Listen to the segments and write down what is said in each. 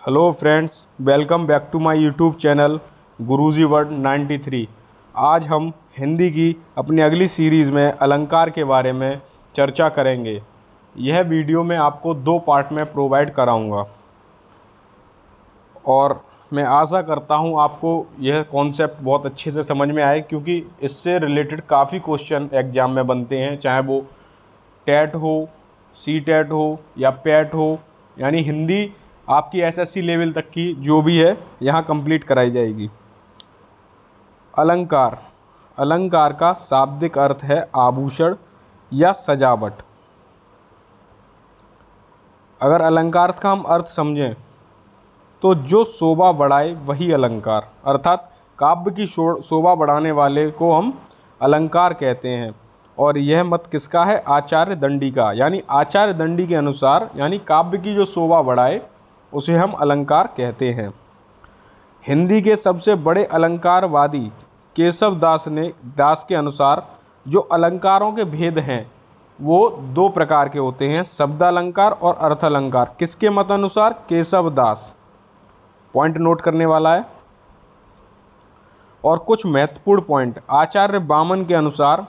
Hello friends, welcome back to my YouTube channel Guruji word 93। आज हम हिंदी की अपनी अगली सीरीज़ में अलंकार के बारे में चर्चा करेंगे। यह वीडियो मैं आपको 2 पार्ट में प्रोवाइड कराऊंगा और मैं आशा करता हूं आपको यह कॉन्सेप्ट बहुत अच्छे से समझ में आए, क्योंकि इससे रिलेटेड काफ़ी क्वेश्चन एग्ज़ाम में बनते हैं, चाहे वो टेट हो, सी टेट हो या पैट हो। यानी हिंदी आपकी एसएससी लेवल तक की जो भी है यहाँ कंप्लीट कराई जाएगी। अलंकार। अलंकार का शाब्दिक अर्थ है आभूषण या सजावट। अगर अलंकार का हम अर्थ समझें तो जो शोभा बढ़ाए वही अलंकार, अर्थात काव्य की शोभा बढ़ाने वाले को हम अलंकार कहते हैं। और यह मत किसका है? आचार्य दंडी का। यानी आचार्य दंडी के अनुसार यानी काव्य की जो शोभा बढ़ाए उसे हम अलंकार कहते हैं। हिंदी के सबसे बड़े अलंकारवादी केशव दास के अनुसार जो अलंकारों के भेद हैं वो 2 प्रकार के होते हैं, शब्दालंकार और अर्थालंकार। किसके मत अनुसार? केशव दास। पॉइंट नोट करने वाला है। और कुछ महत्वपूर्ण पॉइंट, आचार्य वामन के अनुसार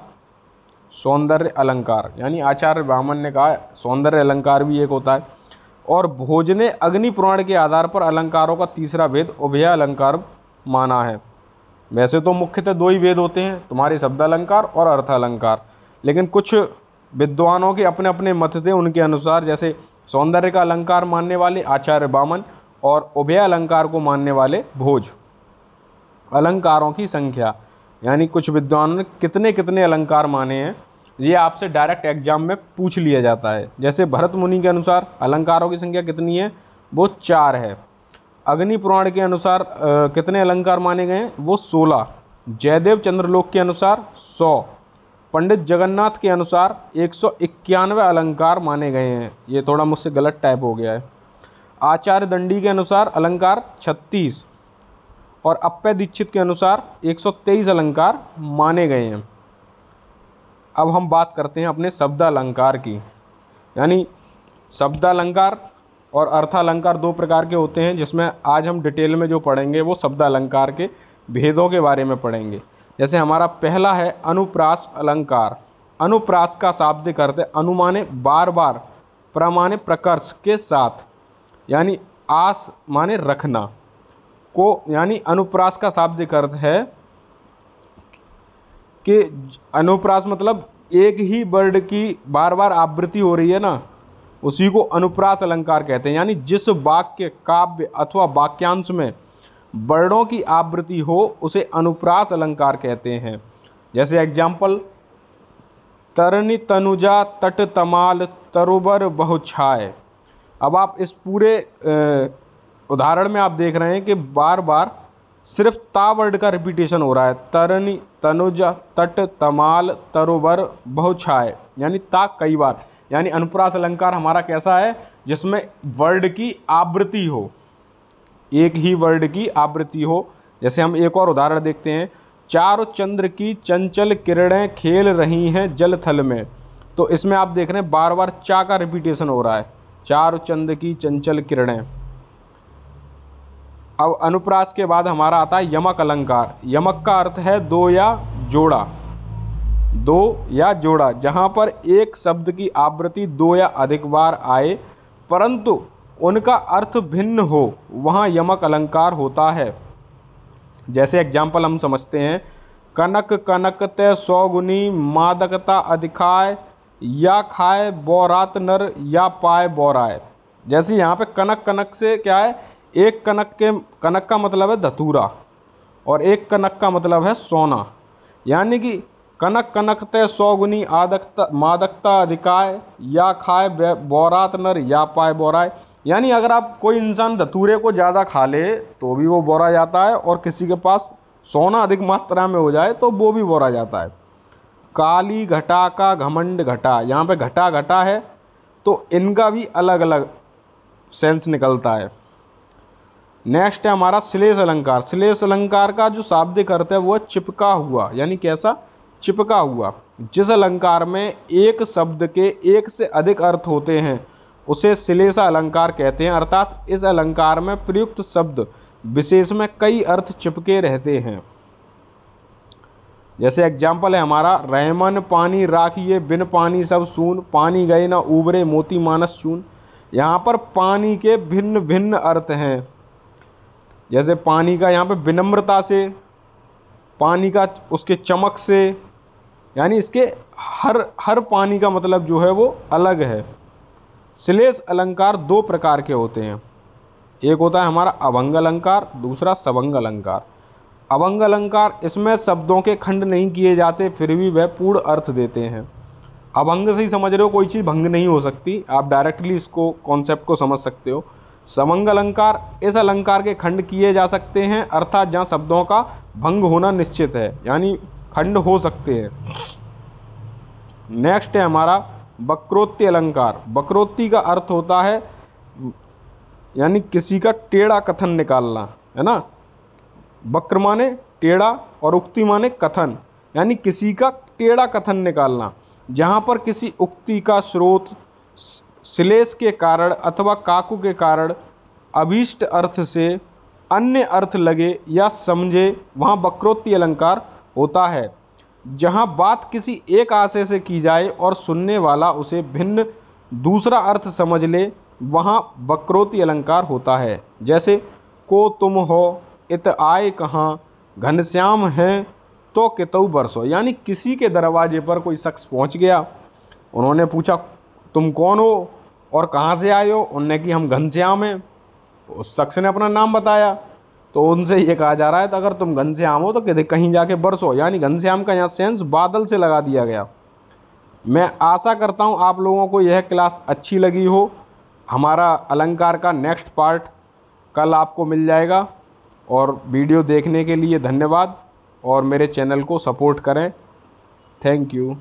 सौंदर्य अलंकार, यानी आचार्य वामन ने कहा सौंदर्य अलंकार भी एक होता है। और भोज ने अग्नि पुराण के आधार पर अलंकारों का तीसरा भेद उभय अलंकार माना है। वैसे तो मुख्यतः 2 ही भेद होते हैं, तुम्हारे शब्दालंकार और अर्थालंकार, लेकिन कुछ विद्वानों के अपने अपने मत थे। उनके अनुसार जैसे सौंदर्य का अलंकार मानने वाले आचार्य वामन और उभय अलंकार को मानने वाले भोज। अलंकारों की संख्या, यानी कुछ विद्वानों ने कितने कितने अलंकार माने हैं, ये आपसे डायरेक्ट एग्जाम में पूछ लिया जाता है। जैसे भरत मुनि के अनुसार अलंकारों की संख्या कितनी है? वो 4 है। अग्नि पुराण के अनुसार कितने अलंकार माने गए हैं? वो 16। जयदेव चंद्रलोक के अनुसार 100। पंडित जगन्नाथ के अनुसार 191 अलंकार माने गए हैं। ये थोड़ा मुझसे गलत टाइप हो गया है। आचार्य दंडी के अनुसार अलंकार 36 और अप्पय दीक्षित के अनुसार 123 अलंकार माने गए हैं। अब हम बात करते हैं अपने शब्दालंकार की। यानी शब्दालंकार और अर्थालंकार 2 प्रकार के होते हैं, जिसमें आज हम डिटेल में जो पढ़ेंगे वो शब्दालंकार के भेदों के बारे में पढ़ेंगे। जैसे हमारा पहला है अनुप्रास अलंकार। अनुप्रास का शाब्दिक अर्थ है अनुमाने बार बार, प्रमाणे प्रकर्ष के साथ, यानी आस माने रखना को। यानी अनुप्रास का शाब्दिक अर्थ है कि अनुप्रास मतलब एक ही वर्ड की बार बार आवृत्ति हो रही है ना, उसी को अनुप्रास अलंकार कहते हैं। यानी जिस वाक्य, काव्य अथवा वाक्यांश में वर्णों की आवृत्ति हो उसे अनुप्रास अलंकार कहते हैं। जैसे एग्जाम्पल, तरनी तनुजा तट तमाल तरुबर बहुछाय। अब आप इस पूरे उदाहरण में आप देख रहे हैं कि बार बार सिर्फ ता वर्ड का रिपीटेशन हो रहा है। तरनी तनुजा तट तमाल तरुबर बहुछाय, यानी ता कई बार। यानी अनुप्रास अलंकार हमारा कैसा है? जिसमें वर्ड की आवृत्ति हो, एक ही वर्ड की आवृत्ति हो। जैसे हम एक और उदाहरण देखते हैं, चारों चंद्र की चंचल किरणें खेल रही हैं जल थल में। तो इसमें आप देख रहे हैं बार बार चा का रिपीटेशन हो रहा है, चारों चंद्र की चंचल किरणें। अब अनुप्रास के बाद हमारा आता है यमक अलंकार। यमक का अर्थ है 2 या जोड़ा, 2 या जोड़ा। जहाँ पर एक शब्द की आवृत्ति 2 या अधिक बार आए परंतु उनका अर्थ भिन्न हो, वहाँ यमक अलंकार होता है। जैसे एग्जाम्पल हम समझते हैं, कनक कनकते 100 गुनी मादकता अधिकाय, या खाए बौरात नर या पाए बौराए। जैसे यहाँ पे कनक, कनक से क्या है? एक कनक का मतलब है धतूरा और एक कनक का मतलब है सोना। यानी कि कनक कनकते 100 गुनी मादकता अधिकाय, या खाए बौरात नर या पाए बौराए। यानी अगर आप कोई इंसान धतूरे को ज़्यादा खा ले तो भी वो बोरा जाता है, और किसी के पास सोना अधिक मात्रा में हो जाए तो वो भी बोरा जाता है। काली घटा का घमंड घटा, यहाँ पे घटा घटा है तो इनका भी अलग अलग सेंस निकलता है। नेक्स्ट है हमारा श्लेष अलंकार। श्लेष अलंकार का जो शाब्दिक अर्थ है वो है चिपका हुआ। यानी कैसा? चिपका हुआ। जिस अलंकार में एक शब्द के एक से अधिक अर्थ होते हैं उसे श्लेष अलंकार कहते हैं, अर्थात इस अलंकार में प्रयुक्त शब्द विशेष में कई अर्थ चिपके रहते हैं। जैसे एग्जाम्पल है हमारा, रहमन पानी राखिए बिन पानी सब सून, पानी गए ना उबरे मोती मानस चून। यहाँ पर पानी के भिन्न भिन्न अर्थ हैं। जैसे पानी का यहाँ पे विनम्रता से, पानी का उसके चमक से, यानी इसके हर पानी का मतलब जो है वो अलग है। श्लेष अलंकार दो प्रकार के होते हैं, एक होता है हमारा अभंग अलंकार, दूसरा सभंग अलंकार। अभंग अलंकार, इसमें शब्दों के खंड नहीं किए जाते फिर भी वह पूर्ण अर्थ देते हैं। अभंग से ही समझ रहे हो, कोई चीज़ भंग नहीं हो सकती, आप डायरेक्टली इसको कॉन्सेप्ट को समझ सकते हो। सभंग अलंकार, इस अलंकार के खंड किए जा सकते हैं, अर्थात जहाँ शब्दों का भंग होना निश्चित है, यानी खंड हो सकते हैं। नेक्स्ट है हमारा वक्रोक्ति अलंकार। वक्रोक्ति का अर्थ होता है यानी किसी का टेढ़ा कथन निकालना, है ना। वक्र माने टेढ़ा और उक्ति माने कथन, यानी किसी का टेढ़ा कथन निकालना, जहाँ पर किसी उक्ति का स्रोत श्लेष के कारण अथवा काकु के कारण अभीष्ट अर्थ से अन्य अर्थ लगे या समझे, वहाँ वक्रोक्ति अलंकार होता है। जहाँ बात किसी एक आशय से की जाए और सुनने वाला उसे भिन्न दूसरा अर्थ समझ ले, वहाँ वक्रोक्ति अलंकार होता है। जैसे को तुम हो इत आए कहाँ, घनश्याम हैं तो कितऊ बरसो, यानी किसी के दरवाजे पर कोई शख्स पहुँच गया, उन्होंने पूछा तुम कौन हो और कहाँ से आए हो, उनने कि हम घनश्याम हैं। उस शख्स ने अपना नाम बताया, तो उनसे ये कहा जा रहा है तो अगर तुम घनश्याम हो तो कहीं जाके बरसो, यानी घनश्याम का यहाँ सेंस बादल से लगा दिया गया। मैं आशा करता हूँ आप लोगों को यह क्लास अच्छी लगी हो। हमारा अलंकार का नेक्स्ट पार्ट कल आपको मिल जाएगा, और वीडियो देखने के लिए धन्यवाद, और मेरे चैनल को सपोर्ट करें। Thank you.